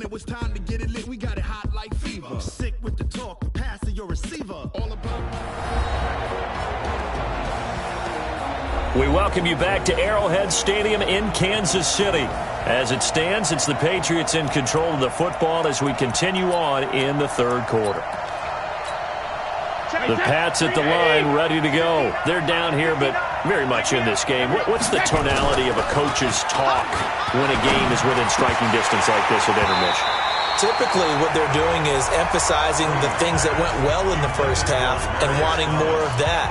it was time to get it lit, we got it hot like fever. I'm sick with the talk, the pass to your receiver. All about. We welcome you back to Arrowhead Stadium in Kansas City. As it stands, it's the Patriots in control of the football as we continue on in the third quarter. The Pats at the line, ready to go. They're down here, but very much in this game. What's the tonality of a coach's talk when a game is within striking distance like this at intermission? Typically, what they're doing is emphasizing the things that went well in the first half and wanting more of that.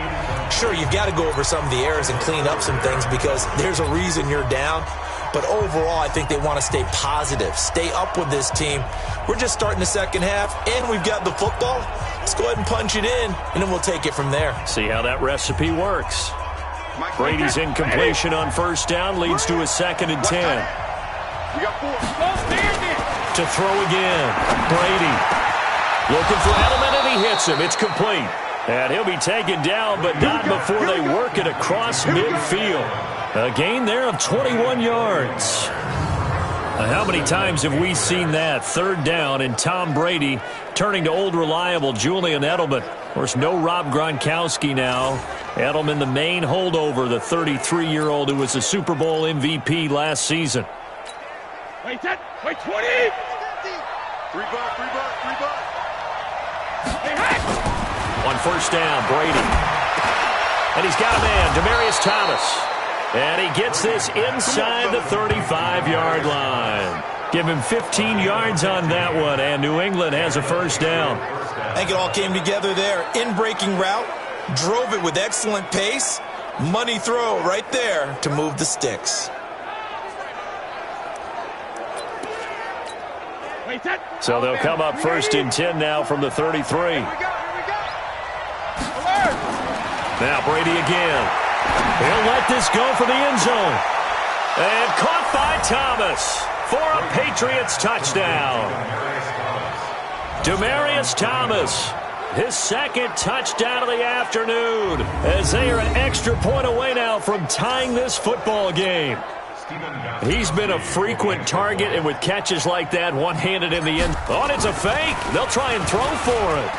Sure, you've got to go over some of the errors and clean up some things because there's a reason you're down. But overall, I think they want to stay positive, stay up with this team. We're just starting the second half, and we've got the football. Let's go ahead and punch it in, and then we'll take it from there. See how that recipe works. Brady's incompletion on first down leads to a 2nd and 10. To throw again. Brady looking for Edelman, and he hits him. It's complete. And he'll be taken down, but not before they work it across midfield. A gain there of 21 yards. How many times have we seen that? 3rd down, and Tom Brady turning to old reliable Julian Edelman. Of course, no Rob Gronkowski now. Edelman, the main holdover, the 33-year-old who was a Super Bowl MVP last season. Wait, 20! 3 buck. On first down, Brady. And he's got a man, Demaryius Thomas. And he gets this inside the 35-yard line. Give him 15 yards on that one, and New England has a first down. I think it all came together there. In-breaking route, drove it with excellent pace. Money throw right there to move the sticks. So they'll come up 1st and 10 now from the 33. Now Brady again. He'll let this go for the end zone. And caught by Thomas for a Patriots touchdown. Demaryius Thomas, his 2nd touchdown of the afternoon, as they are an extra point away now from tying this football game. He's been a frequent target, and with catches like that, one-handed in the end. Oh, it's a fake. They'll try and throw for it.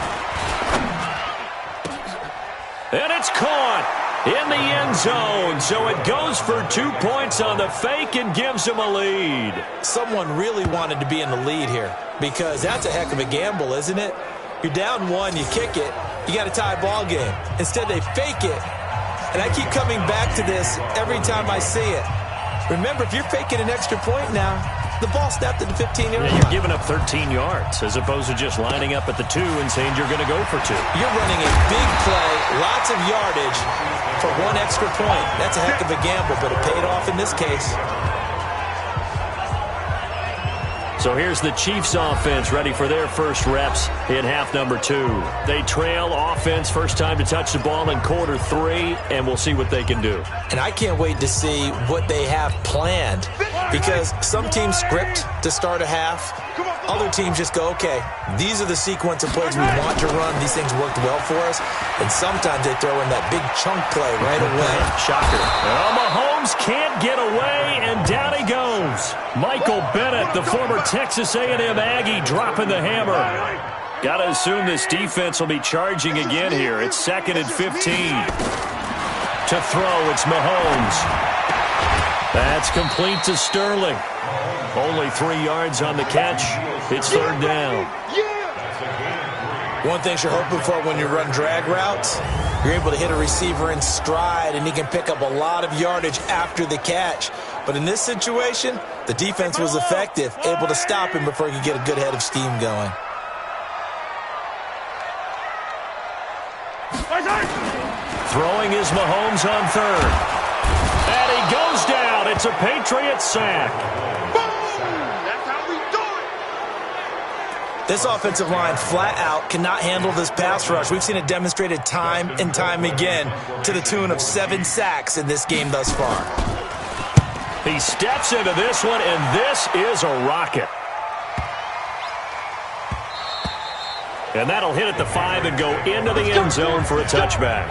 And it's caught in the end zone. So it goes for 2 points on the fake and gives him a lead. Someone really wanted to be in the lead here because that's a heck of a gamble, isn't it? You're down 1, you kick it, you got a tie ball game. Instead, they fake it. And I keep coming back to this every time I see it. Remember, if you're faking an extra point now, the ball snapped at the 15-yard line. You're giving up 13 yards as opposed to just lining up at the 2 and saying you're going to go for 2. You're running a big play, lots of yardage for 1 extra point. That's a heck of a gamble, but it paid off in this case. So here's the Chiefs offense ready for their first reps in half number 2. They trail offense, first time to touch the ball in quarter 3, and we'll see what they can do. And I can't wait to see what they have planned because some teams script to start a half. Other teams just go, okay, these are the sequence of plays we want to run. These things worked well for us. And sometimes they throw in that big chunk play right away. Shocker. Well, Mahomes can't get away, and down he goes. Michael Bennett, the former Texas A&M Aggie, dropping the hammer. Got to assume this defense will be charging again here. It's 2nd and 15. To throw, it's Mahomes. That's complete to Sterling. Only 3 yards on the catch. It's 3rd down. One thing you're hoping for when you run drag routes, you're able to hit a receiver in stride, and he can pick up a lot of yardage after the catch. But in this situation, the defense was effective, able to stop him before he could get a good head of steam going. Throwing is Mahomes on 3rd. And he goes down. It's a Patriots sack. This offensive line flat out cannot handle this pass rush. We've seen it demonstrated time and time again to the tune of 7 sacks in this game thus far. He steps into this one, and this is a rocket. And that'll hit at the 5 and go into the end zone for a touchback.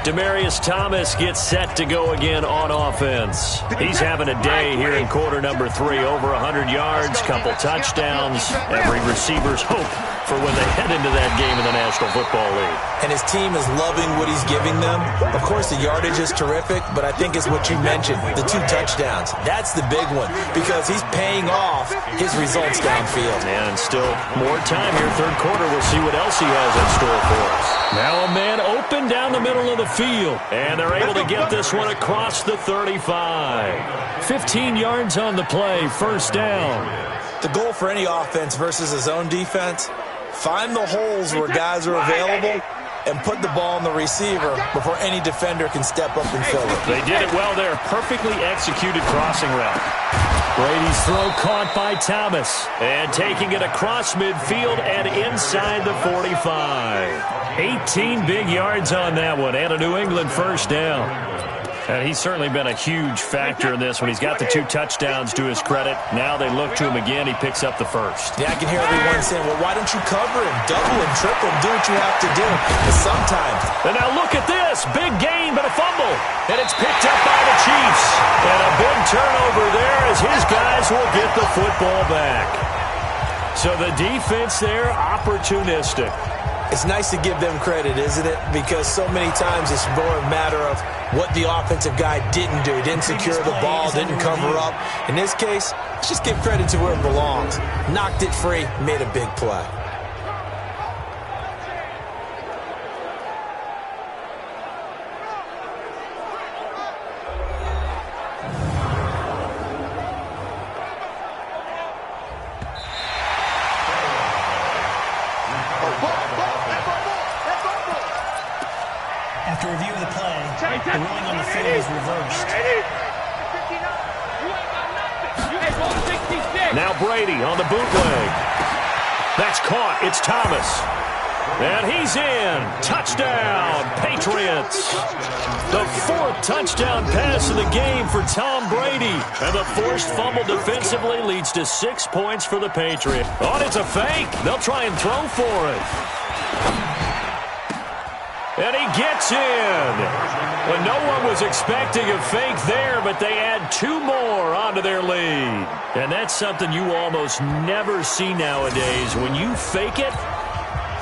Demaryius Thomas gets set to go again on offense. He's having a day here in quarter number 3. Over 100 yards, couple touchdowns. Every receiver's hope for when they head into that game in the National Football League. And his team is loving what he's giving them. Of course, the yardage is terrific, but I think it's what you mentioned, the 2 touchdowns. That's the big one because he's paying off his results downfield. And still more time here, third quarter. We'll see what else he has in store for us. Now a man open down the middle of the field, and they're able to get this one across the 35. 15 yards on the play, first down. The goal for any offense versus his own defense, find the holes where guys are available and put the ball on the receiver before any defender can step up and fill it. They did it well there. Perfectly executed crossing route. Brady's throw caught by Thomas. And taking it across midfield and inside the 45. 18 big yards on that one and a New England first down. And he's certainly been a huge factor in this when he's got the 2 touchdowns to his credit. Now they look to him again. He picks up the first. Yeah, I can hear everyone saying, well, why don't you cover him, double him, triple him, do what you have to do. But sometimes. And now look at this. Big gain, but a fumble. And it's picked up by the Chiefs. And a big turnover there as his guys will get the football back. So the defense there, opportunistic. It's nice to give them credit, isn't it? Because so many times it's more a matter of what the offensive guy didn't do. He didn't secure the ball, didn't cover up. In this case, let's just give credit to where it belongs. Knocked it free, made a big play. After review of the play, the ruling on the field is reversed. Now Brady on the bootleg. That's caught. It's Thomas. And he's in. Touchdown, Patriots. The 4th touchdown pass of the game for Tom Brady. And the forced fumble defensively leads to 6 points for the Patriots. Oh, it's a fake. They'll try and throw for it. And he gets in. Well, no one was expecting a fake there, but they add 2 more onto their lead. And that's something you almost never see nowadays. When you fake it,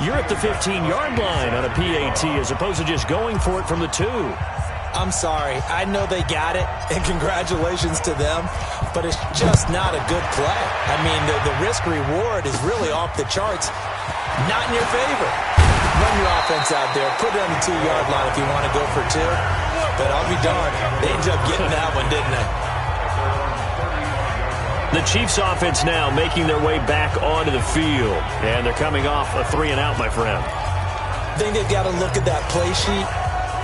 you're at the 15-yard line on a PAT as opposed to just going for it from the 2. I'm sorry. I know they got it, and congratulations to them, but it's just not a good play. I mean, the risk-reward is really off the charts. Not in your favor. Run your offense out there. Put it on the 2-yard line if you want to go for 2. But I'll be darned. They ended up getting that one, didn't they? The Chiefs offense now making their way back onto the field. And they're coming off a 3-and-out, my friend. I think they've got to look at that play sheet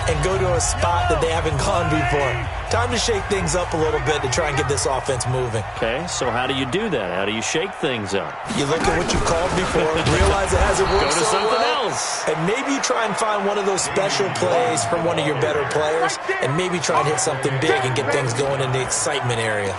and go to a spot that they haven't gone before. Time to shake things up a little bit to try and get this offense moving. Okay, so how do you do that? How do you shake things up? You look at what you called before, realize it hasn't worked Go to so something well, else. and maybe you try and find one of those special plays from one of your better players, and maybe try and hit something big and get things going in the excitement area.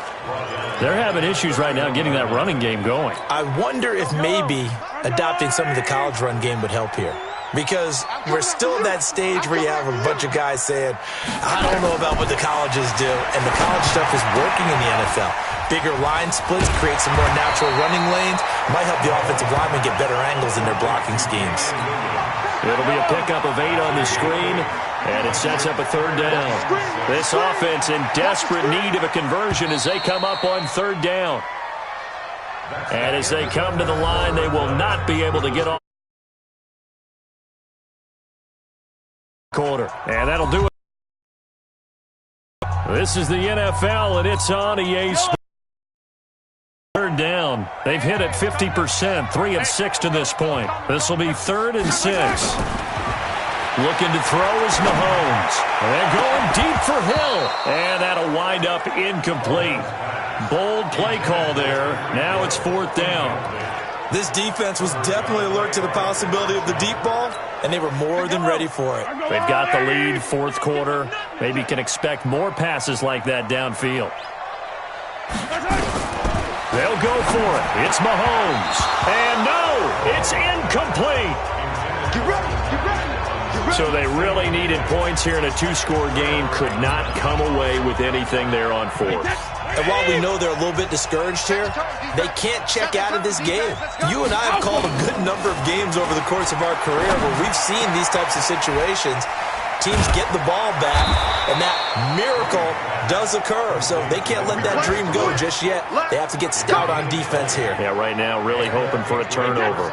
They're having issues right now getting that running game going. I wonder if maybe adopting some of the college run game would help here. Because we're still at that stage where you have a bunch of guys saying, I don't know about what the colleges do. And the college stuff is working in the NFL. Bigger line splits, create some more natural running lanes. Might help the offensive linemen get better angles in their blocking schemes. It'll be a pickup of 8 on the screen, and it sets up a 3rd down. This offense in desperate need of a conversion as they come up on 3rd down. And as they come to the line, they will not be able to get off. Quarter, and that'll do it. This is the NFL, and it's on EA Sports. 3rd down. They've hit it 50%, 3 of 6 to this point. This will be 3rd and 6. Looking to throw is Mahomes. They're going deep for Hill, and that'll wind up incomplete. Bold play call there. Now it's 4th down. This defense was definitely alert to the possibility of the deep ball, and they were more than ready for it. They've got the lead, 4th quarter. Maybe can expect more passes like that downfield. They'll go for it. It's Mahomes. And no, it's incomplete. Get ready, get ready, get So they really needed points here in a two-score game. Could not come away with anything there on fourth. And while we know they're a little bit discouraged here, they can't check out of this game. You and I have called a good number of games over the course of our career where we've seen these types of situations. Teams get the ball back, and that miracle does occur. So they can't let that dream go just yet. They have to get stout on defense here. Yeah, right now really hoping for a turnover.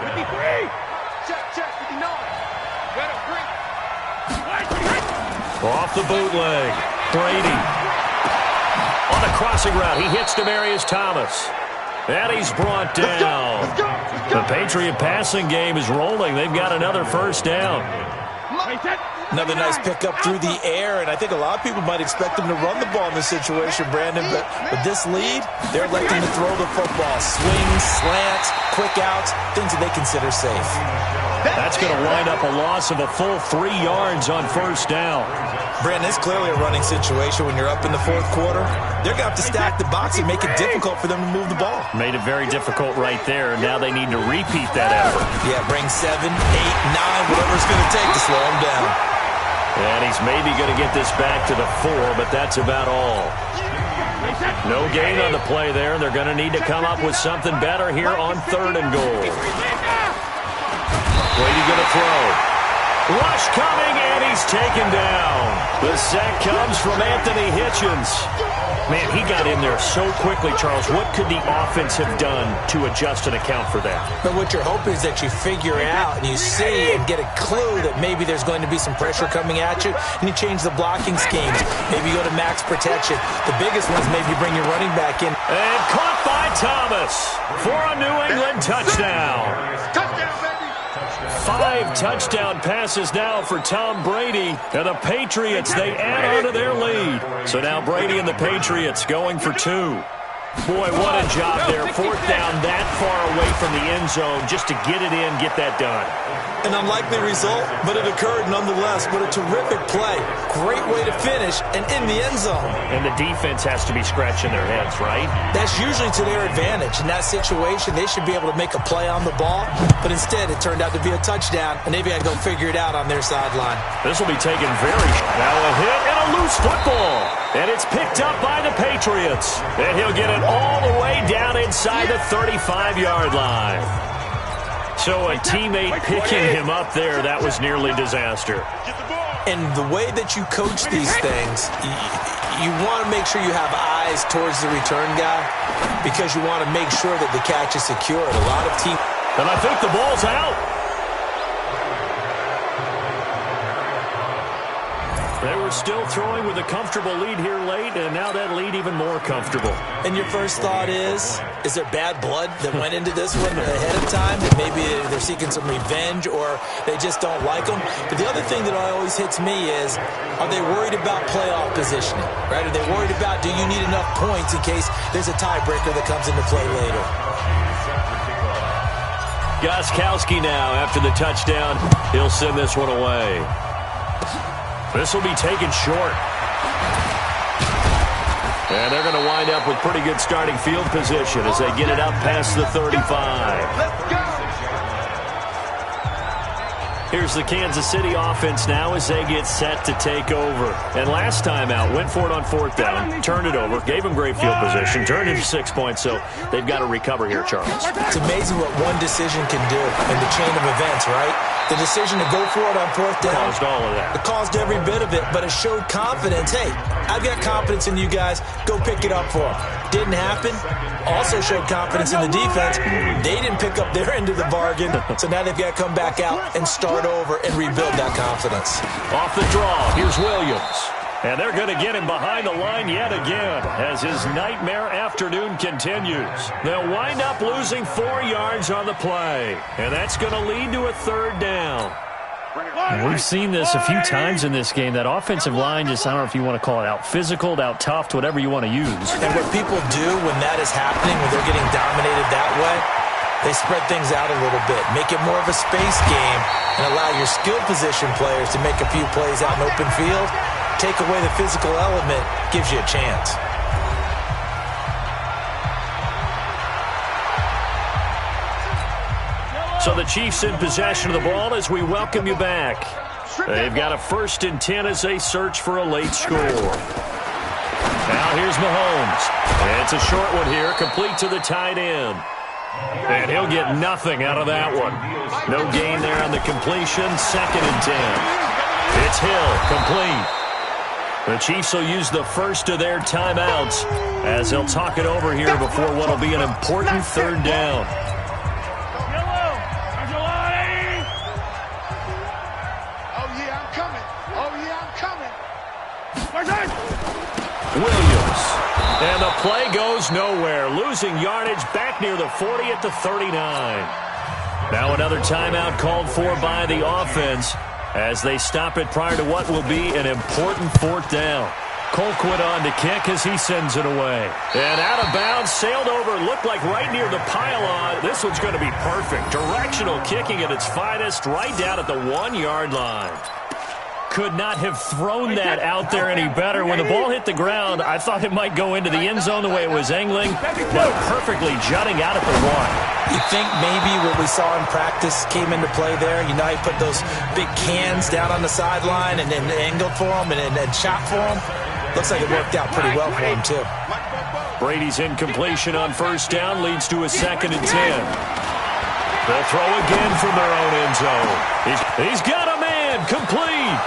Off the bootleg. Brady. On the crossing route, he hits Demaryius Thomas. And he's brought down. The Patriot passing game is rolling. They've got another first down. Another nice pickup through the air, and I think a lot of people might expect them to run the ball in this situation, Brandon, but with this lead, they're electing to throw the football. Swings, slants, quick outs, things that they consider safe. That's going to wind up a loss of a full 3 yards on first down. Brandon, it's clearly a running situation when you're up in the fourth quarter. They're going to have to stack the box and make it difficult for them to move the ball. Made it very difficult right there, and now they need to repeat that effort. Yeah, bring 7, 8, 9, whatever it's going to take to slow them down. And he's maybe going to get this back to the 4, but that's about all. No gain on the play there, and they're going to need to come up with something better here on 3rd and goal. Brady going to throw. Rush coming, and he's taken down. The sack comes from Anthony Hitchens. Man, he got in there so quickly, Charles. What could the offense have done to adjust and account for that? But what you're hoping is that you figure out and you see and get a clue that maybe there's going to be some pressure coming at you, and you change the blocking schemes. Maybe you go to max protection. The biggest one is maybe you bring your running back in. And caught by Thomas for a New England touchdown. Touchdown, baby. 5 touchdown passes now for Tom Brady. And the Patriots, they add on to their lead. So now Brady and the Patriots going for 2. Boy, what a job there. 4th down that far away from the end zone just to get it in, get that done. An unlikely result, but it occurred nonetheless. What a terrific play. Great way to finish and in the end zone. And the defense has to be scratching their heads, right? That's usually to their advantage. In that situation, they should be able to make a play on the ball, but instead it turned out to be a touchdown, and they've got to go figure it out on their sideline. This will be taken very... Now a hit and a loose football. And it's picked up by the Patriots. And he'll get it all the way down inside the 35-yard line. So a teammate picking him up there, that was nearly disaster. And the way that you coach these things, you want to make sure you have eyes towards the return guy because you want to make sure that the catch is secured. A lot of teams... And I think the ball's out. They were still throwing with a comfortable lead here late, and now that lead even more comfortable. And your first thought is there bad blood that went into this one ahead of time? That maybe they're seeking some revenge or they just don't like them? But the other thing that always hits me is, are they worried about playoff positioning? Right? Are they worried about, do you need enough points in case there's a tiebreaker that comes into play later? Gostkowski now after the touchdown. He'll send this one away. This will be taken short. And they're going to wind up with pretty good starting field position as they get it up past the 35. Let's go. Here's the Kansas City offense now as they get set to take over. And last time out, went for it on 4th down, turned it over, gave them great field position, turned it to 6 points, so they've got to recover here, Charles. It's amazing what one decision can do in the chain of events, right? The decision to go for it on 4th down. Caused all of that. It caused every bit of it, but it showed confidence. Hey, I've got confidence in you guys. Go pick it up for them. Didn't happen. Also showed confidence in the defense. They didn't pick up their end of the bargain, so now they've got to come back out and start over and rebuild that confidence. Off the draw, here's Williams. And they're going to get him behind the line yet again as his nightmare afternoon continues. They'll wind up losing 4 yards on the play, and that's going to lead to a 3rd down. We've seen this a few times in this game. That offensive line just, I don't know if you want to call it out physical, out tough, whatever you want to use. And what people do when that is happening, when they're getting dominated that way, they spread things out a little bit, make it more of a space game, and allow your skill position players to make a few plays out in open field. Take away the physical element, gives you a chance. So the Chiefs in possession of the ball as we welcome you back. They've got a 1st and 10 as they search for a late score. Now here's Mahomes. And it's a short one here, complete to the tight end. And he'll get nothing out of that one. No gain there on the completion, 2nd and 10. It's Hill, complete. The Chiefs will use the first of their timeouts as they'll talk it over here before what will be an important 3rd down. Williams. And the play goes nowhere. Losing yardage back near the 40 at the 39. Now another timeout called for by the offense as they stop it prior to what will be an important 4th down. Colquitt on to kick as he sends it away. And out of bounds, sailed over, looked like right near the pylon. This one's going to be perfect. Directional kicking at its finest, right down at the 1-yard line. Could not have thrown that out there any better. When the ball hit the ground, I thought it might go into the end zone the way it was angling, but perfectly jutting out at the 1. You think maybe what we saw in practice came into play there? You know, he put those big cans down on the sideline and then angled for them and shot for them. Looks like it worked out pretty well for him, too. Brady's incompletion on 1st down leads to a 2nd and 10. They'll throw again from their own end zone. He's got a man, complete.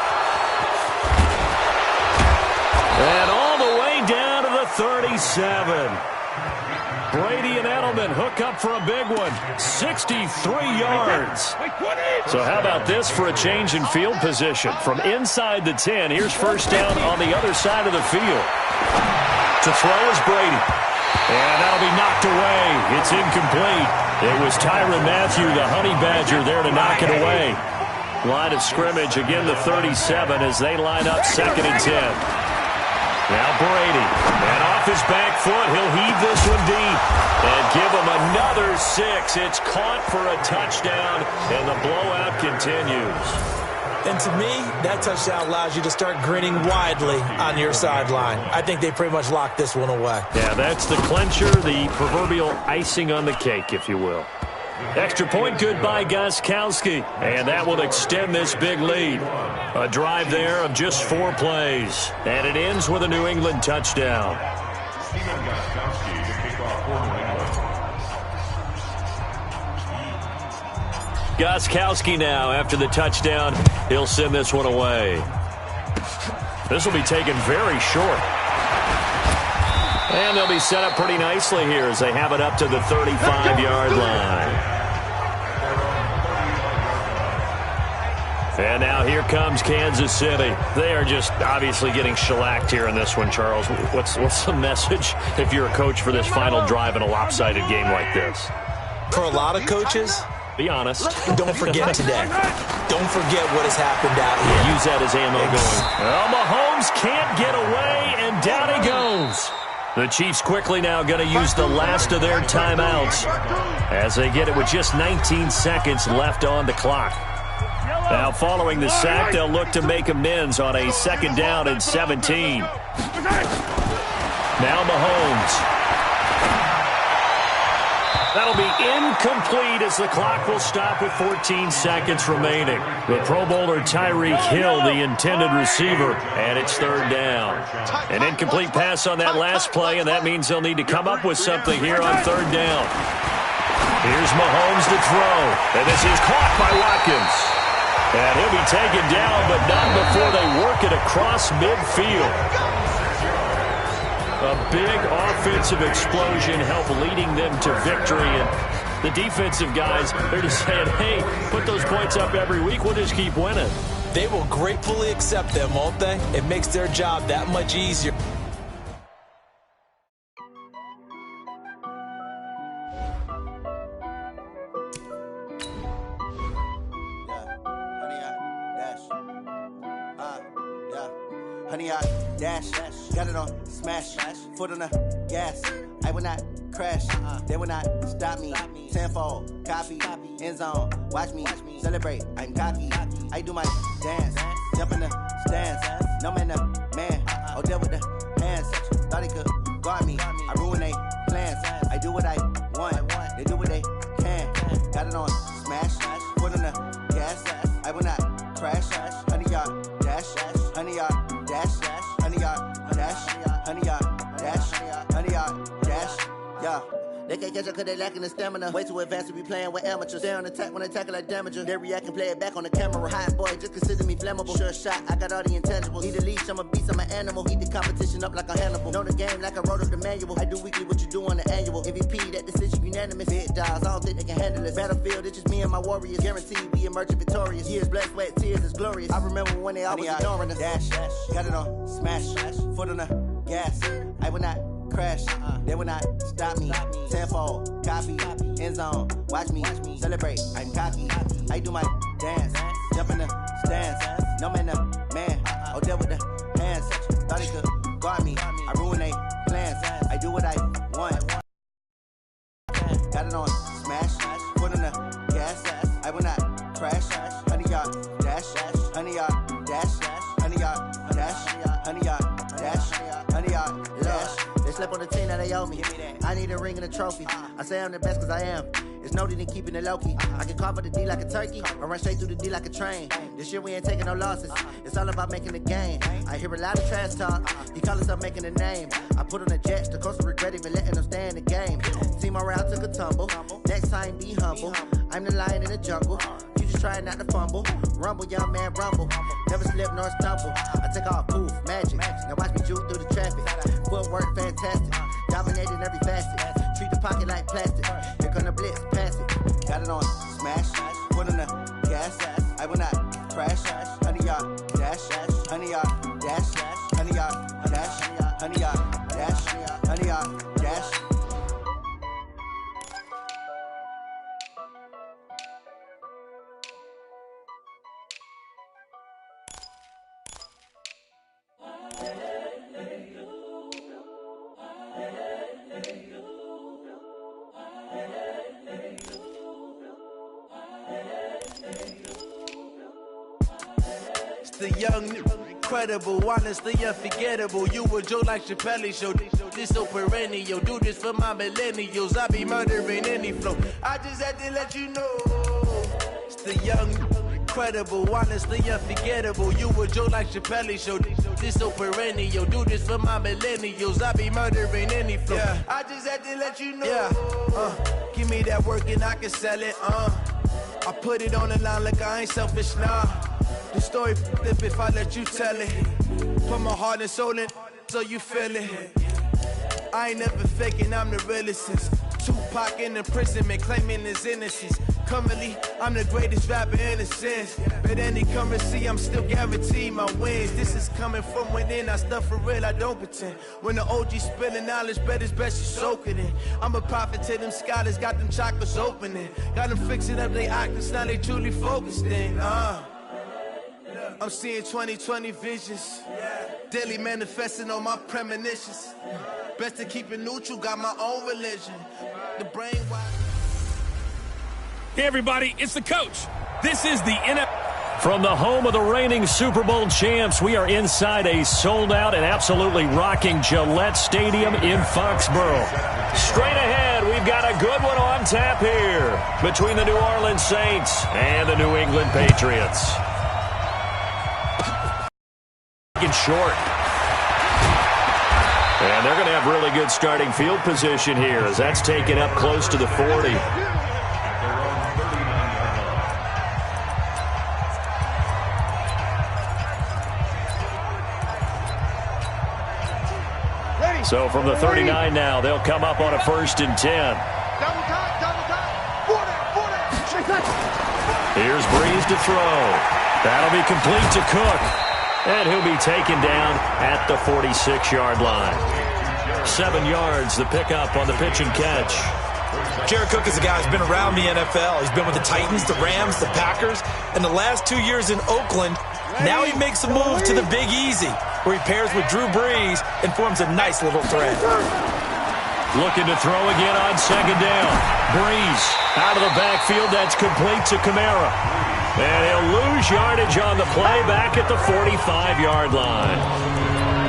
And all the way down to the 37. Brady and Edelman hook up for a big one. 63 yards. So how about this for a change in field position? From inside the 10, here's 1st down on the other side of the field. To throw is Brady. And that'll be knocked away. It's incomplete. It was Tyrann Mathieu, the Honey Badger, there to knock it away. Line of scrimmage, again the 37 as they line up 2nd and 10. Now Brady, and off his back foot, he'll heave this one deep and give him another 6. It's caught for a touchdown, and the blowout continues. And to me, that touchdown allows you to start grinning widely on your sideline. I think they pretty much locked this one away. Yeah, that's the clincher, the proverbial icing on the cake, if you will. Extra point good by Gostkowski, and that will extend this big lead. A drive there of just 4 plays, and it ends with a New England touchdown. Gostkowski now, after the touchdown, he'll send this one away. This will be taken very short. And they'll be set up pretty nicely here as they have it up to the 35-yard line. And now here comes Kansas City. They are just obviously getting shellacked here in this one, Charles. What's the message if you're a coach for this final drive in a lopsided game like this? For a lot of coaches, be honest. Don't forget today. Don't forget what has happened out here. Use that as ammo going. Well, Mahomes can't get away, and down he goes. The Chiefs quickly now going to use the last of their timeouts as they get it with just 19 seconds left on the clock. Now following the sack, they'll look to make amends on a 2nd down and 17. Now Mahomes. That'll be incomplete as the clock will stop with 14 seconds remaining. The Pro Bowler Tyreek Hill, the intended receiver, and it's 3rd down. An incomplete pass on that last play, and that means they'll need to come up with something here on 3rd down. Here's Mahomes to throw, and this is caught by Watkins. And he'll be taken down, but not before they work it across midfield. A big offensive explosion helped leading them to victory. And the defensive guys, they're just saying, hey, put those points up every week. We'll just keep winning. They will gratefully accept them, won't they? It makes their job that much easier. Honey, I dash, got it on smash, foot on the gas. I will not crash, they will not stop me. Tenfold, copy, end zone, watch me celebrate. I'm cocky, I do my dance, jump in the stands. No man, man, oh, there with the hands. Thought he could guard me, I ruin they plans. I do what I want, they do what they can. Got it on smash, foot on the gas. I will not crash. dash, 100 yard, dash, 100 yard, dash, 100 yard, dash, yeah. They can't catch up cause they lacking the stamina. Way too advanced to be playing with amateurs. Stay on attack when they tackle like damager. They react and play it back on the camera. Hot boy, just consider me flammable. Sure shot, I got all the intangibles. Need a leash, I'm a beast, I'm an animal. Heat the competition up like a Hannibal. Know the game like I wrote up the manual. I do weekly what you do on the annual. MVP, that decision unanimous. Big dogs, I don't think they can handle this. Battlefield, it's just me and my warriors. Guaranteed we emerge victorious. Years, blood, sweat, tears, is glorious. I remember when they always ignoring us. Dash, got it on, smash, foot on the gas. I will not crash, they will not stop me. Tenfold, copy, end zone, watch me celebrate. I'm cocky, I do my dance, jump in the stands. No man, man, oh, deal with the hands. Thought he could guard me, I ruin they plans. I do what I want. Got it on, smash, foot on the gas. I will not crash, 100 yard dash, 100 yard dash, 100 yard dash, 100 yard dash, 100 yard dash. They slept on the team that they owe me. I need a ring and a trophy. I say I'm the best cause I am. It's noted in keeping it low-key. I can carve up the D like a turkey or run straight through the D like a train. This year we ain't taking no losses. It's all about making the game. I hear a lot of trash talk. He call himself making a name. I put on the Jets. The coach will regret even letting them stay in the game. Team morale took a tumble. Next time be humble. I'm the lion in the jungle. You just try not to fumble. Rumble, young man, rumble. Never slip nor stumble. I take off, poof, magic. Now watch me juke through the traffic. Footwork fantastic. Dominating every facet. Treat the pocket like plastic. Here come the blitz, pass it. Got it on, smash. Foot on the gas. I will not crash. 100 yard dash. 100 yard dash. 100 yard dash. 100 yard dash. 100 yard dash. The young, incredible, honestly unforgettable. You a joke like Chappelle Show. This so perennial. Do this for my millennials. I be murdering any flow. I just had to let you know. It's the young, incredible, honestly unforgettable. You a joke like Chappelle Show. This so perennial. Do this for my millennials. I be murdering any flow. Yeah. I just had to let you know. Yeah. Give me that work and I can sell it. I put it on the line like I ain't selfish, nah. The story flip if I let you tell it. Put my heart and soul in so you feel it. I ain't never faking, I'm the realest since Tupac in imprisonment, claiming his innocence. Currently, I'm the greatest rapper in a sense. But any currency, I'm still guaranteed my wins. This is coming from within, I stuff for real, I don't pretend. When the OG spilling knowledge, bet it's best you soak it in. I'm a prophet to them scholars, got them chakras opening. Got them fixing up their octaves, now they truly focused in. I'm seeing 2020 visions. Daily manifesting on my premonitions. Best to keep it neutral, got my own religion. The brain wide. Hey everybody, it's the coach. This is the NFL. From the home of the reigning Super Bowl champs, we are inside a sold-out and absolutely rocking Gillette Stadium in Foxborough. Straight ahead, we've got a good one on tap here between the New Orleans Saints and the New England Patriots. Short. And they're going to have really good starting field position here as that's taken up close to the 40. So from the 39 now, they'll come up on a 1st and 10. Here's Breeze to throw. That'll be complete to Cook. And he'll be taken down at the 46-yard line. 7 yards, the pickup on the pitch and catch. Jared Cook is a guy who's been around the NFL. He's been with the Titans, the Rams, the Packers, and the last 2 years in Oakland. Now he makes a move to the Big Easy, where he pairs with Drew Brees and forms a nice little threat. Looking to throw again on 2nd down. Brees out of the backfield. That's complete to Kamara. And he'll lose yardage on the play back at the 45-yard line.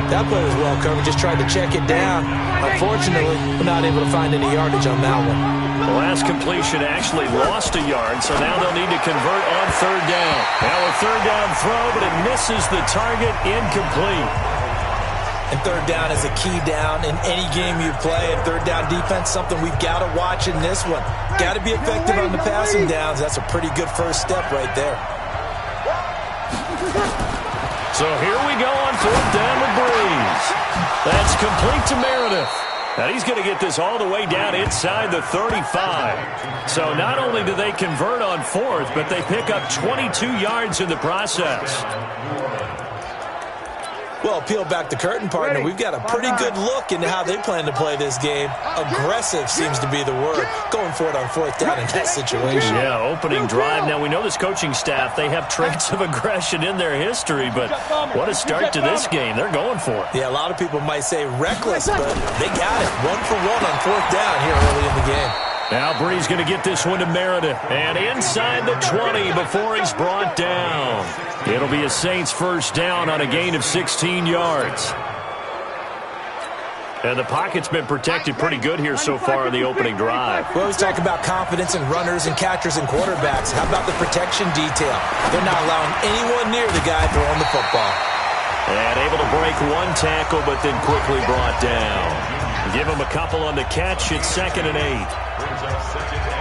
That play was well covered. Just tried to check it down. Unfortunately, we're not able to find any yardage on that one. The last completion actually lost a yard, so now they'll need to convert on third down. Now a third down throw, but it misses the target, incomplete. And third down is a key down in any game you play. And third down defense, something we've got to watch in this one. Got to be effective on the passing downs. That's a pretty good first step right there. So here we go on fourth down with Breeze. That's complete to Meredith. Now he's going to get this all the way down inside the 35. So not only do they convert on fourth, but they pick up 22 yards in the process. Well, peel back the curtain, partner. We've got a pretty good look into how they plan to play this game. Aggressive seems to be the word. Going for it on fourth down in that situation. Yeah, opening drive. Now, we know this coaching staff, they have traits of aggression in their history, but what a start to this game. They're going for it. Yeah, a lot of people might say reckless, but they got it. 1 for 1 on fourth down here early in the game. Now Breeze going to get this one to Meredith. And inside the 20 before he's brought down. It'll be a Saints first down on a gain of 16 yards. And the pocket's been protected pretty good here so far in the opening drive. We always talk about confidence in runners and catchers and quarterbacks. How about the protection detail? They're not allowing anyone near the guy throwing the football. And able to break one tackle, but then quickly brought down. Give him a couple on the catch. It's 2nd and 8.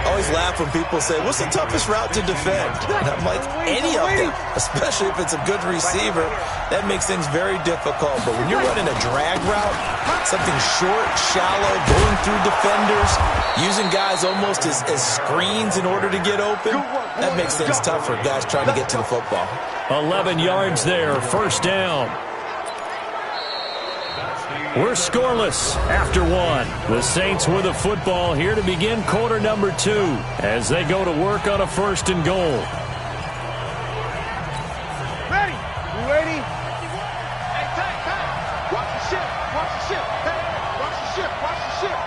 Always laugh when people say, what's the toughest route to defend? And I'm like, any of them, especially if it's a good receiver. That makes things very difficult. But when you're running a drag route, something short, shallow, going through defenders, using guys almost as screens in order to get open, that makes things tough for guys trying to get to the football. 11 yards there, first down. We're scoreless after one. The Saints with the football here to begin quarter number 2 as they go to work on a 1st and goal. Ready? You ready? Hey, time. Watch the ship. Watch the ship. Hey, watch the ship. Watch the ship.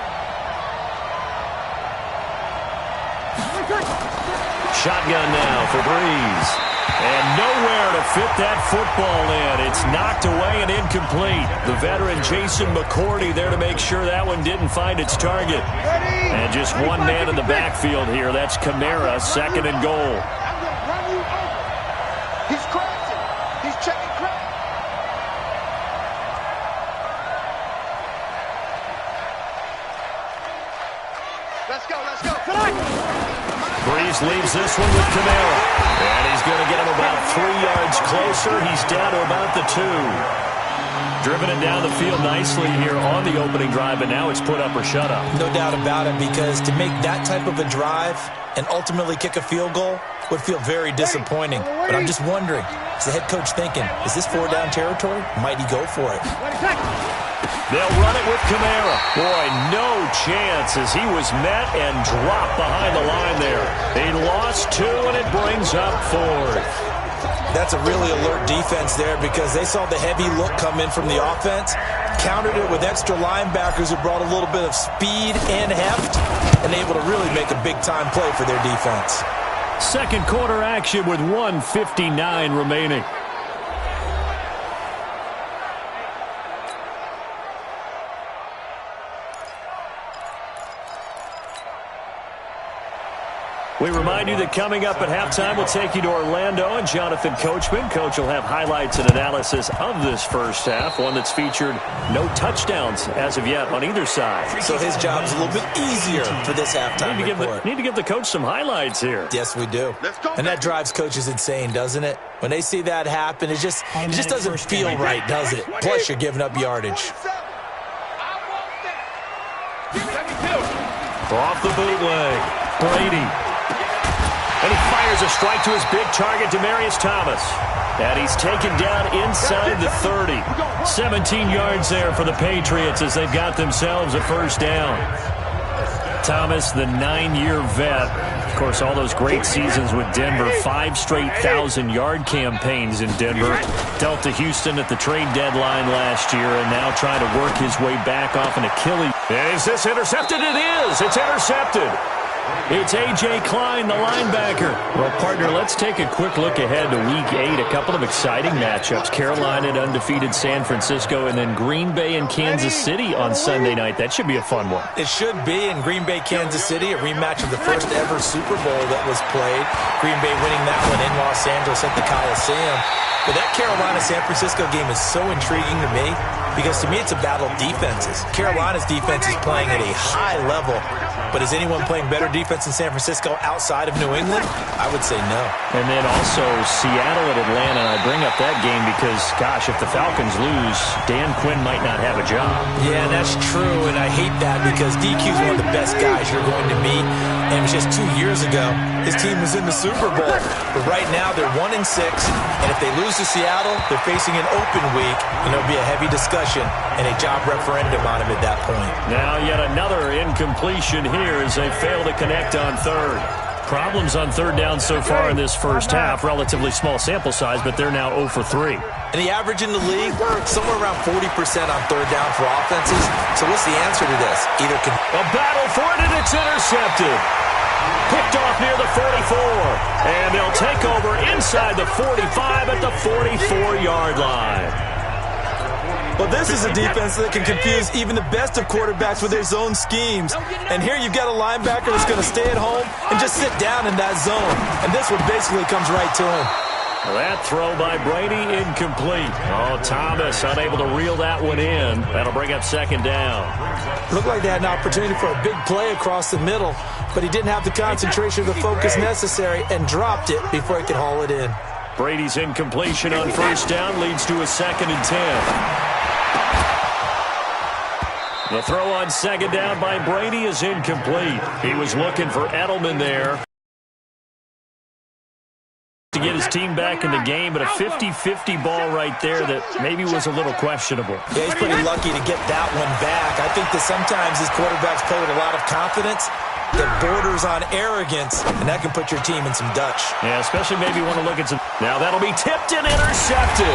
Shotgun now for Breeze. And nowhere to fit that football in. It's knocked away and incomplete. The veteran Jason McCourty there to make sure that one didn't find its target. And just one man in the backfield here. That's Kamara, 2nd and goal. I'm going to run you over. He's crashing. He's checking crack. Let's go, let's go. Breeze leaves this one with Kamara. And he's going to get him about 3 yards closer. He's down to about the 2. Driven it down the field nicely here on the opening drive, and now it's put up or shut up. No doubt about it, because to make that type of a drive and ultimately kick a field goal would feel very disappointing. But I'm just wondering, is the head coach thinking, is this 4-down territory? Might he go for it? They'll run it with Kamara. Boy, no chance as he was met and dropped behind the line there. They lost 2, and it brings up 4th. That's a really alert defense there, because they saw the heavy look come in from the offense, countered it with extra linebackers who brought a little bit of speed and heft, and able to really make a big-time play for their defense. Second quarter action with 1:59 remaining. We remind you that coming up at halftime, we'll take you to Orlando and Jonathan Coachman. Coach will have highlights and analysis of this first half, one that's featured no touchdowns as of yet on either side. So his job's a little bit easier for this halftime report. Need to give the coach some highlights here. Yes, we do. And that drives coaches insane, doesn't it? When they see that happen, it just doesn't feel right, does it? Plus, you're giving up yardage. Off the bootleg, Brady. And he fires a strike to his big target, Demaryius Thomas. And he's taken down inside the 30. 17 yards there for the Patriots as they've got themselves a first down. Thomas, the 9-year vet. Of course, all those great seasons with Denver. 5 straight 1,000-yard campaigns in Denver. Dealt to Houston at the trade deadline last year, and now trying to work his way back off an Achilles. And is this intercepted? It is. It's intercepted. It's A.J. Klein, the linebacker. Well, partner, let's take a quick look ahead to Week 8. A couple of exciting matchups. Carolina at undefeated San Francisco, and then Green Bay and Kansas City on Sunday night. That should be a fun one. It should be. In Green Bay, Kansas City, a rematch of the first ever Super Bowl that was played. Green Bay winning that one in Los Angeles at the Coliseum. But that Carolina-San Francisco game is so intriguing to me because to me it's a battle of defenses. Carolina's defense is playing at a high level, but is anyone playing better defense in San Francisco outside of New England? I would say no. And then also Seattle at Atlanta. And I bring up that game because, gosh, if the Falcons lose, Dan Quinn might not have a job. Yeah, that's true, and I hate that because DQ is one of the best guys you're going to meet. And it was just 2 years ago, his team was in the Super Bowl. But right now, they're 1-6, and if they lose to Seattle, they're facing an open week, and there'll be a heavy discussion and a job referendum on him at that point. Now yet another incompletion here as they fail to connect on third. Problems on third down so far in this first half. Relatively small sample size, but they're now 0 for 3. And the average in the league, somewhere around 40% on third down for offenses. So what's the answer to this? Either can... A battle for it, and it's intercepted. Picked off near the 44. And they'll take over inside the 45 at the 44-yard line. Well, this is a defense that can confuse even the best of quarterbacks with their zone schemes. And here you've got a linebacker that's going to stay at home and just sit down in that zone. And this one basically comes right to him. That throw by Brady incomplete. Oh, Thomas unable to reel that one in. That'll bring up second down. Looked like they had an opportunity for a big play across the middle, but he didn't have the concentration or the focus necessary and dropped it before he could haul it in. Brady's incompletion on first down leads to a 2nd and 10. The throw on second down by Brady is incomplete. He was looking for Edelman there to get his team back in the game, but a 50-50 ball right there that maybe was a little questionable. Yeah, he's pretty lucky to get that one back. I think that sometimes his quarterbacks play with a lot of confidence that borders on arrogance, and that can put your team in some Dutch. Yeah, especially maybe want to look at some. Now that'll be tipped and intercepted.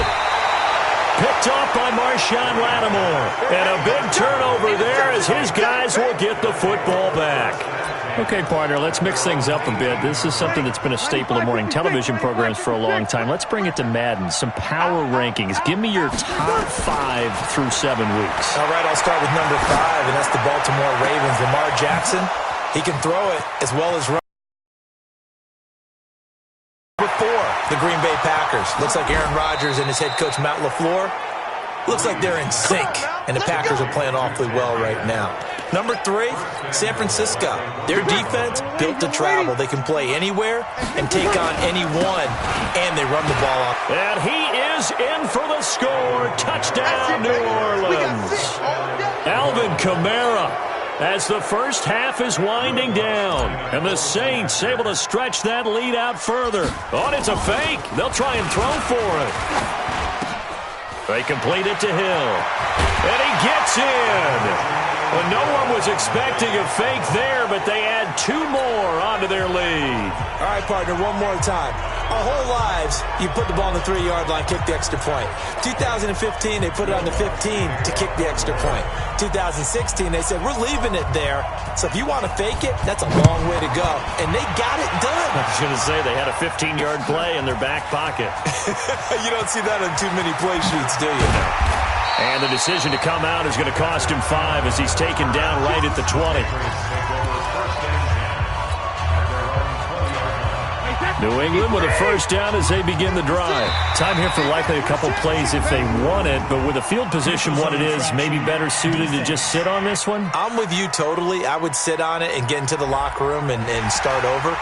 Picked off by Marshawn Lattimore. And a big turnover there as his guys will get the football back. Okay, partner, let's mix things up a bit. This is something that's been a staple of morning television programs for a long time. Let's bring it to Madden, some power rankings. Give me your top 5 through 7 weeks. All right, I'll start with number 5, and that's the Baltimore Ravens. Lamar Jackson, he can throw it as well as run. Number 4, the Green Bay Packers. Looks like Aaron Rodgers and his head coach Matt LaFleur, looks like they're in sync, and the Packers are playing awfully well right now. Number 3, San Francisco. Their defense built to travel. They can play anywhere and take on anyone, and they run the ball off. And he is in for the score. Touchdown, New Orleans. Alvin Kamara, as the first half is winding down. And the Saints able to stretch that lead out further. Oh, it's a fake. They'll try and throw for it. They complete it to Hill. And he gets in. Well, no one was expecting a fake there, but they add 2 more onto their lead. All right, partner, one more time. Our whole lives, you put the ball on the 3-yard line, kick the extra point. 2015, they put it on the 15 to kick the extra point. 2016, they said, we're leaving it there. So if you want to fake it, that's a long way to go. And they got it done. I was going to say they had a 15-yard play in their back pocket. You don't see that on too many play sheets, do you? And the decision to come out is going to cost him 5 as he's taken down right at the 20. New England with a first down as they begin the drive. Time here for likely a couple plays if they want it, but with the field position what it is, maybe better suited to just sit on this one? I'm with you totally. I would sit on it and get into the locker room and start over.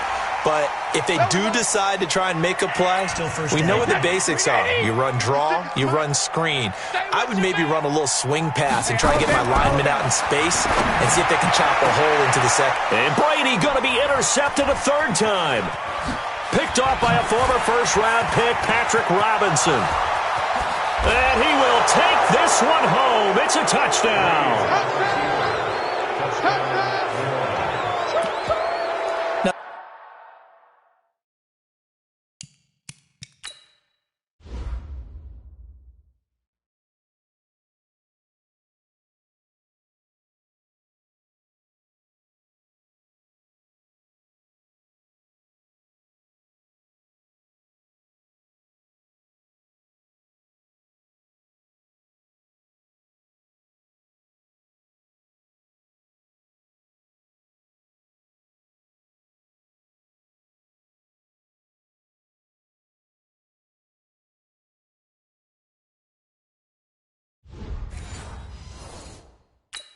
But if they do decide to try and make a play, we know what the basics are. You run draw, you run screen. I would maybe run a little swing pass and try and get my linemen out in space and see if they can chop a hole into the second. And Brady going to be intercepted a 3rd time. Picked off by a former first-round pick, Patrick Robinson. And he will take this one home. It's a touchdown.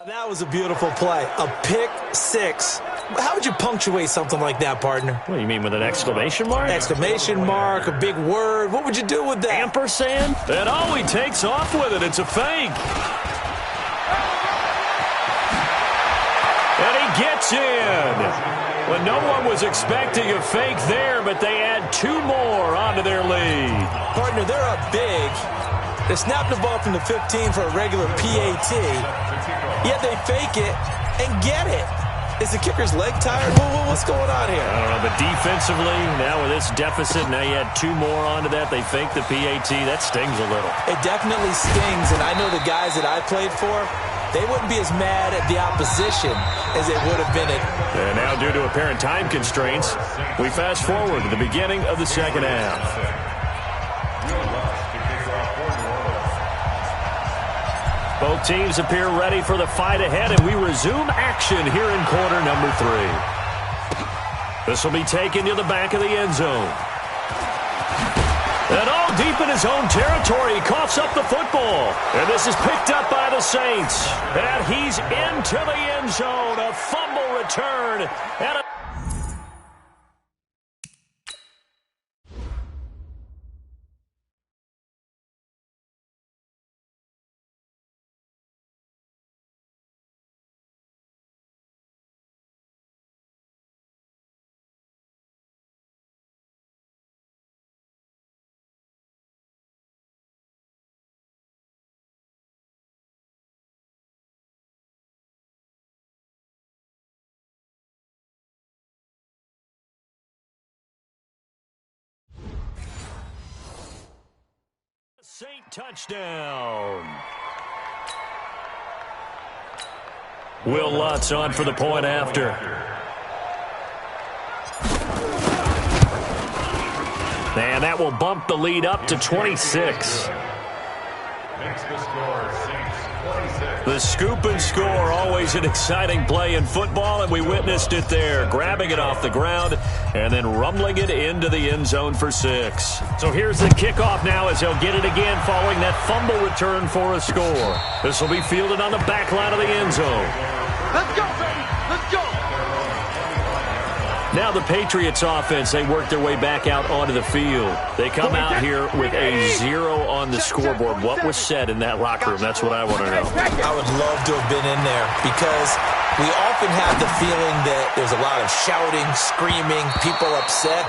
That was a beautiful play. A pick six. How would you punctuate something like that, partner? What do you mean, with an exclamation mark? Exclamation mark, a big word. What would you do with that? Ampersand? And he takes off with it. It's a fake. And he gets in. Well, no one was expecting a fake there, but they add 2 more onto their lead. Partner, they're up big. They snap the ball from the 15 for a regular PAT, yet they fake it and get it. Is the kicker's leg tired? What's going on here? I don't know, but defensively, now with this deficit, now you add 2 more onto that. They fake the PAT. That stings a little. It definitely stings, and I know the guys that I played for, they wouldn't be as mad at the opposition as they would have been at. And now, due to apparent time constraints, we fast forward to the beginning of the second half. Both teams appear ready for the fight ahead, and we resume action here in quarter number 3. This will be taken to the back of the end zone. And all deep in his own territory, he coughs up the football. And this is picked up by the Saints. And he's into the end zone. A fumble return. And a Saint touchdown. Will Lutz on for the point after. And that will bump the lead up to 26. The scoop and score, always an exciting play in football, and we witnessed it there, grabbing it off the ground and then rumbling it into the end zone for 6. So here's the kickoff now as he'll get it again following that fumble return for a score. This will be fielded on the back line of the end zone. Let's go, baby. Let's go. Now the Patriots offense, they work their way back out onto the field. They come out here with a 0 on the scoreboard. What was said in that locker room? That's what I want to know. I would love to have been in there because we often have the feeling that there's a lot of shouting, screaming, people upset.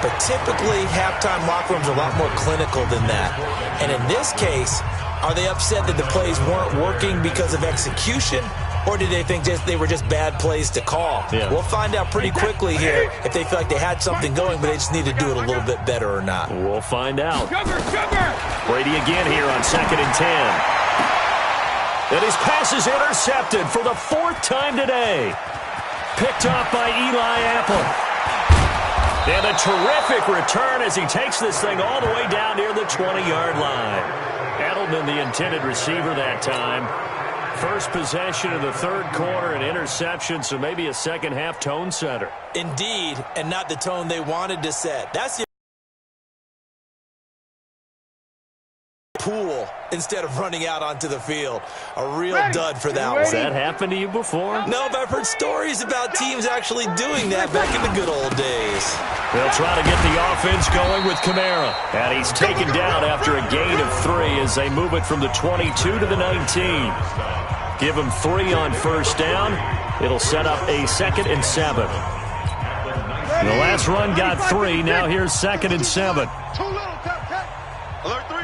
But typically, halftime locker rooms are a lot more clinical than that. And in this case, are they upset that the plays weren't working because of execution? Or did they think they were just bad plays to call? Yeah. We'll find out pretty quickly here if they feel like they had something going, but they just need to do it a little bit better or not. We'll find out. Sugar. Brady again here on 2nd and 10. And his pass is intercepted for the 4th time today. Picked off by Eli Apple. And a terrific return as he takes this thing all the way down near the 20-yard line. Edelman, the intended receiver that time. First possession of the 3rd quarter, an interception, so maybe a second-half tone setter. Indeed, and not the tone they wanted to set. That's the pool instead of running out onto the field. A real dud for that one. Has that happened to you before? No, but I've heard stories about teams actually doing that back in the good old days. They'll try to get the offense going with Kamara. And he's taken down after a gain of 3 as they move it from the 22 to the 19. Give him 3 on first down. It'll set up a 2nd and 7. The last run got 3. Now here's 2nd and 7. Too little. Alert 3.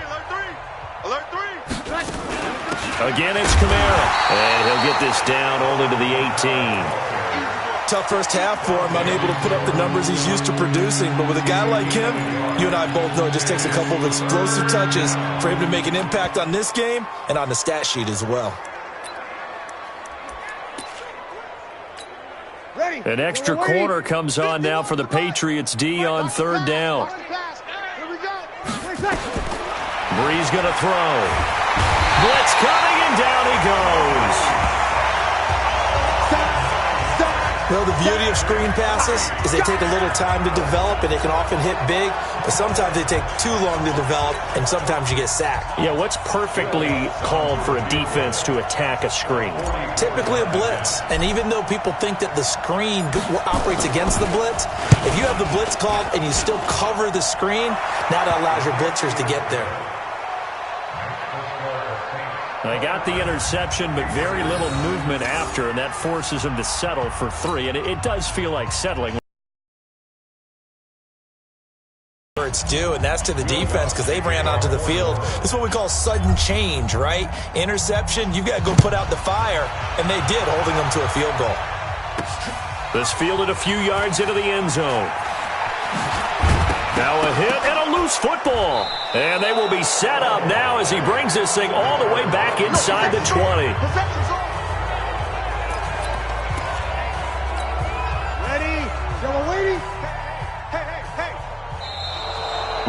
Alert 3. Again, it's Kamara. And he'll get this down only to the 18. Tough first half for him, unable to put up the numbers he's used to producing. But with a guy like him, you and I both know it just takes a couple of explosive touches for him to make an impact on this game and on the stat sheet as well. An extra corner comes on now for the Patriots D on 3rd down. Breeze going to throw. Blitz coming, and down he goes. Well, the beauty of screen passes is they take a little time to develop, and they can often hit big, but sometimes they take too long to develop, and sometimes you get sacked. Yeah, what's perfectly called for a defense to attack a screen? Typically a blitz, and even though people think that the screen operates against the blitz, if you have the blitz called and you still cover the screen, now that allows your blitzers to get there. They got the interception, but very little movement after, and that forces them to settle for 3. And it does feel like settling. Where it's due, and that's to the defense because they ran onto the field. This is what we call sudden change, right? Interception, you've got to go put out the fire, and they did, holding them to a field goal. This fielded a few yards into the end zone. Now a hit and a loose football. And they will be set up now as he brings this thing all the way back inside the 20. Ready? Y'all waiting? Hey.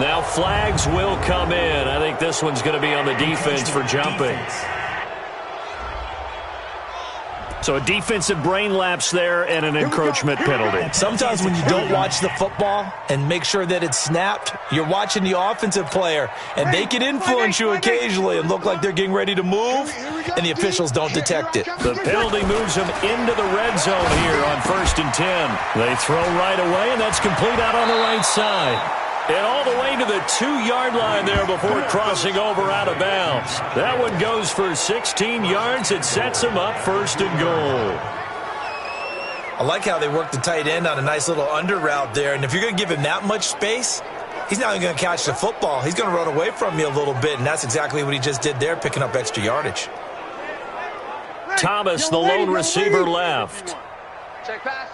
Now flags will come in. I think this one's going to be on the defense for jumping. So a defensive brain lapse there and an encroachment penalty. Sometimes when you don't watch the football and make sure that it's snapped, you're watching the offensive player, and they can influence you occasionally and look like they're getting ready to move, and the officials don't detect it. The penalty moves them into the red zone here on 1st and 10. They throw right away, and that's complete out on the right side. And all the way to the 2-yard line there before crossing over out of bounds. That one goes for 16 yards. It sets them up 1st and goal. I like how they work the tight end on a nice little under route there. And if you're going to give him that much space, he's not even going to catch the football. He's going to run away from you a little bit, and that's exactly what he just did there, picking up extra yardage. Thomas, the lone receiver, left. Check pass.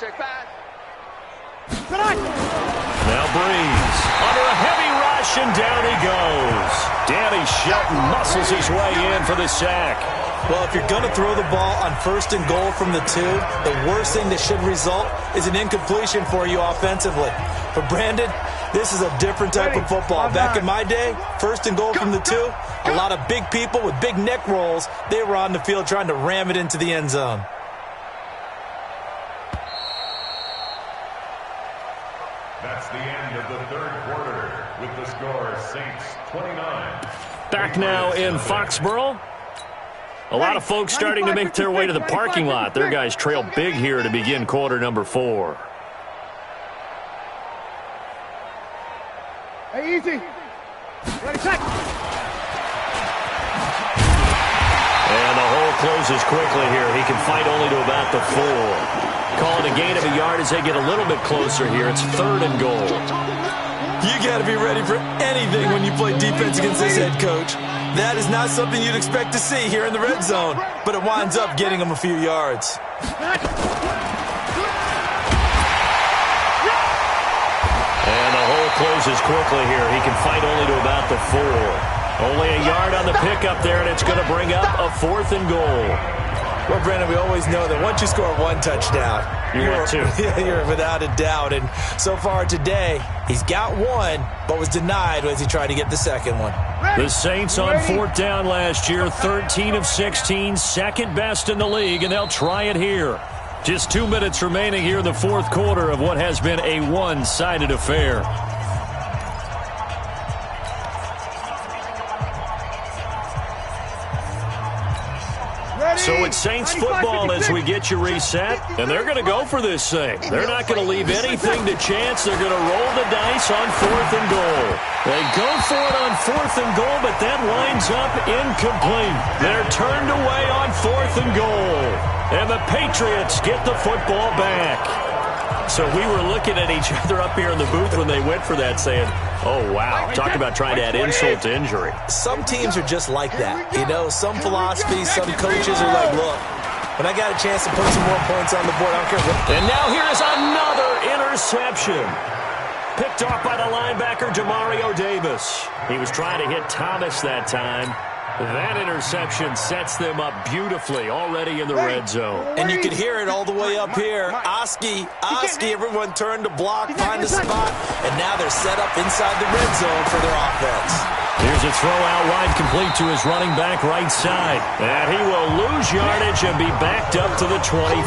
Now Breeze under a heavy rush, and down he goes. Danny Shelton muscles his way in for the sack. Well, if you're going to throw the ball on 1st and goal from the 2, the worst thing that should result is an incompletion for you offensively. But Brandon, this is a different type of football. Back in my day, 1st and goal from the 2, a lot of big people with big neck rolls, they were on the field trying to ram it into the end zone. That's the end of the 3rd quarter with the score Saints 29. Back now in Foxborough. A lot of folks starting to make their way to the parking lot. Their guys trail big here to begin quarter number 4. Hey, easy. Ready, set. And the hole closes quickly here. He can fight only to about the 4. Call it a gain of a yard as they get a little bit closer here. It's 3rd and goal. You got to be ready for anything when you play defense against this head coach. That is not something you'd expect to see here in the red zone, but it winds up getting them a few yards. And the hole closes quickly here. He can fight only to about the 4. Only a yard on the pickup there, and it's going to bring up a 4th and goal. Well, Brandon, we always know that once you score 1 touchdown, you're without a doubt. And so far today, he's got 1, but was denied as he tried to get the 2nd one. The Saints on 4th down last year, 13 of 16, 2nd best in the league, and they'll try it here. Just 2 minutes remaining here in the 4th quarter of what has been a one-sided affair. So it's Saints football as we get you reset, and they're going to go for this thing. They're not going to leave anything to chance. They're going to roll the dice on 4th and goal. They go for it on 4th and goal, but that winds up incomplete. They're turned away on 4th and goal, and the Patriots get the football back. So we were looking at each other up here in the booth when they went for that saying, oh, wow, talk about trying to add insult to injury. Some teams are just like that. You know, some philosophies, some coaches are like, look, when I got a chance to put some more points on the board, I don't care what. And now here's another interception. Picked off by the linebacker, Demario Davis. He was trying to hit Thomas that time. That interception sets them up beautifully already in the red zone. And you can hear it all the way up here. Oski, everyone turned to block, find a spot, and now they're set up inside the red zone for their offense. Here's a throw out wide complete to his running back right side. And he will lose yardage and be backed up to the 24.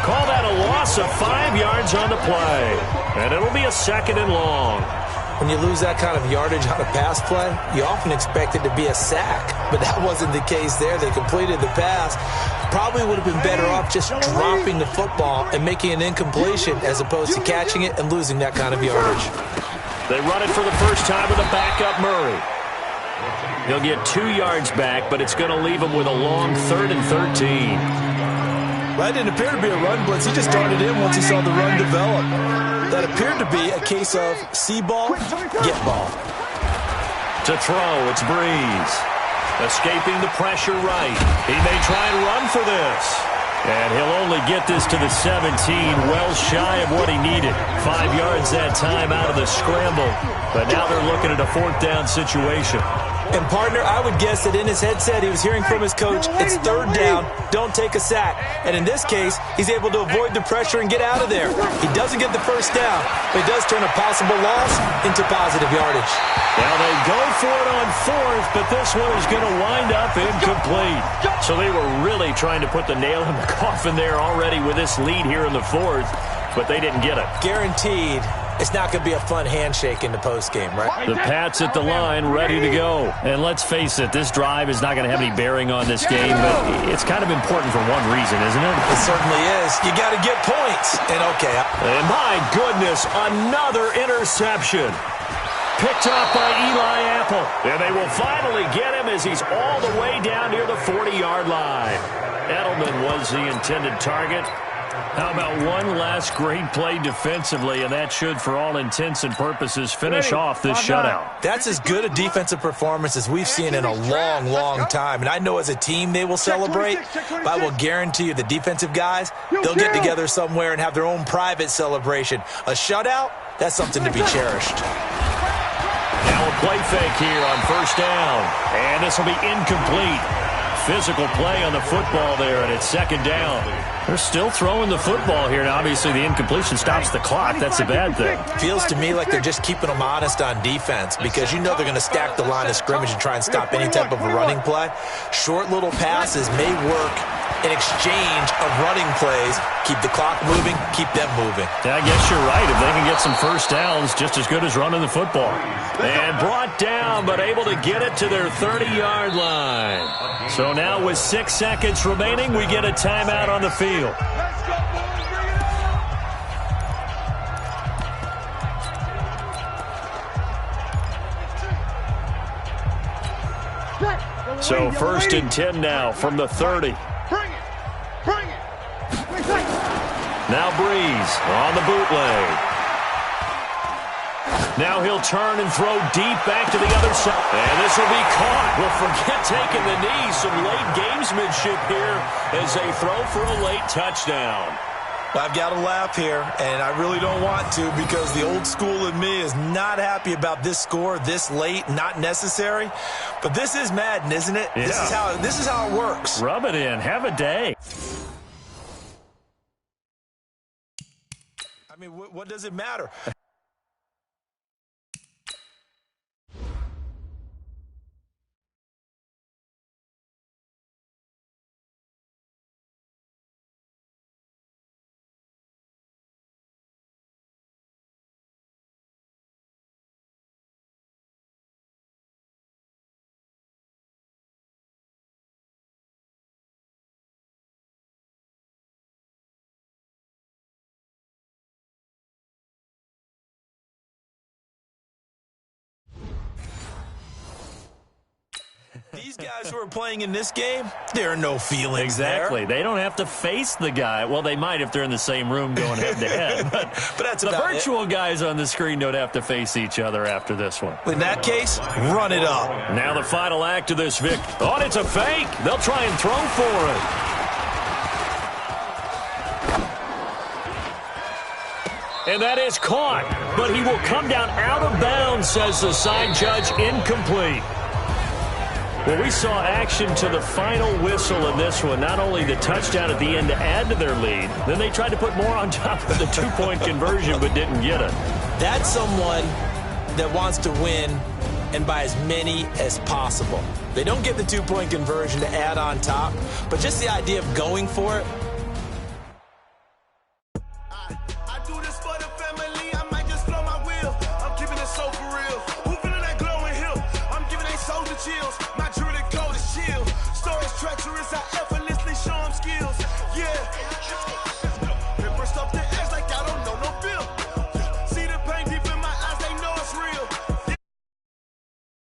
Call that a loss loss of 5 yards on the play. And it'll be a 2nd and long. When you lose that kind of yardage on a pass play, you often expect it to be a sack. But that wasn't the case there. They completed the pass. Probably would have been better off just dropping the football and making an incompletion as opposed to catching it and losing that kind of yardage. They run it for the first time with a backup Murray. He'll get 2 yards back, but it's going to leave him with a long 3rd and 13. Well, that didn't appear to be a run blitz. He just darted in once he saw the run develop. That appeared to be a case of see ball, get ball. To throw, it's Breeze. Escaping the pressure right. He may try and run for this. And he'll only get this to the 17, well shy of what he needed. 5 yards that time out of the scramble. But now they're looking at a 4th down situation. And, partner, I would guess that in his headset he was hearing from his coach, it's 3rd down, don't take a sack. And in this case, he's able to avoid the pressure and get out of there. He doesn't get the 1st down, but he does turn a possible loss into positive yardage. Now they go for it on 4th, but this one is going to wind up incomplete. So they were really trying to put the nail in the coffin there already with this lead here in the 4th, but they didn't get it. Guaranteed. It's not going to be a fun handshake in the postgame, right? The Pats at the line, ready to go. And let's face it, this drive is not going to have any bearing on this game, but it's kind of important for one reason, isn't it? It certainly is. You got to get points. And, okay. And my goodness, another interception. Picked up by Eli Apple. And they will finally get him as he's all the way down near the 40-yard line. Edelman was the intended target. How about one last great play defensively, and that should, for all intents and purposes, finish off this shutout. That's as good a defensive performance as we've seen in a long, long time. And I know as a team they will celebrate, but I will guarantee you the defensive guys, they'll get together somewhere and have their own private celebration. A shutout, that's something to be cherished. Now a play fake here on 1st down, and this will be incomplete. Physical play on the football there, and it's 2nd down. They're still throwing the football here, and obviously the incompletion stops the clock. That's a bad thing. Feels to me like they're just keeping them honest on defense because you know they're going to stack the line of scrimmage and try and stop any type of a running play. Short little passes may work in exchange of running plays. Keep the clock moving, keep them moving. I guess you're right. If they can get some 1st downs, just as good as running the football. And brought down, but able to get it to their 30-yard line. So now with 6 seconds remaining, we get a timeout on the field. So 1st and 10 now from the 30. Now Breeze on the bootleg. Now he'll turn and throw deep back to the other side. And this will be caught. Well, forget taking the knee. Some late gamesmanship here as they throw for a late touchdown. I've got to laugh here, and I really don't want to because the old school in me is not happy about this score this late, not necessary. But this is Madden, isn't it? Yeah. This is how it works. Rub it in. Have a day. I mean, what does it matter? These guys who are playing in this game, there are no feelings Exactly. there. They don't have to face the guy. Well, they might if they're in the same room going head-to-head. But that's the about virtual guys on the screen don't have to face each other after this one. In that case, run it up. Now the final act of this Vic. Oh, and it's a fake. They'll try and throw for it. And that is caught. But he will come down out of bounds, says the side judge. Incomplete. Well, we saw action to the final whistle in this one. Not only the touchdown at the end to add to their lead, then they tried to put more on top of the two-point conversion but didn't get it. That's someone that wants to win and by as many as possible. They don't get the two-point conversion to add on top, but just the idea of going for it. Beatles, my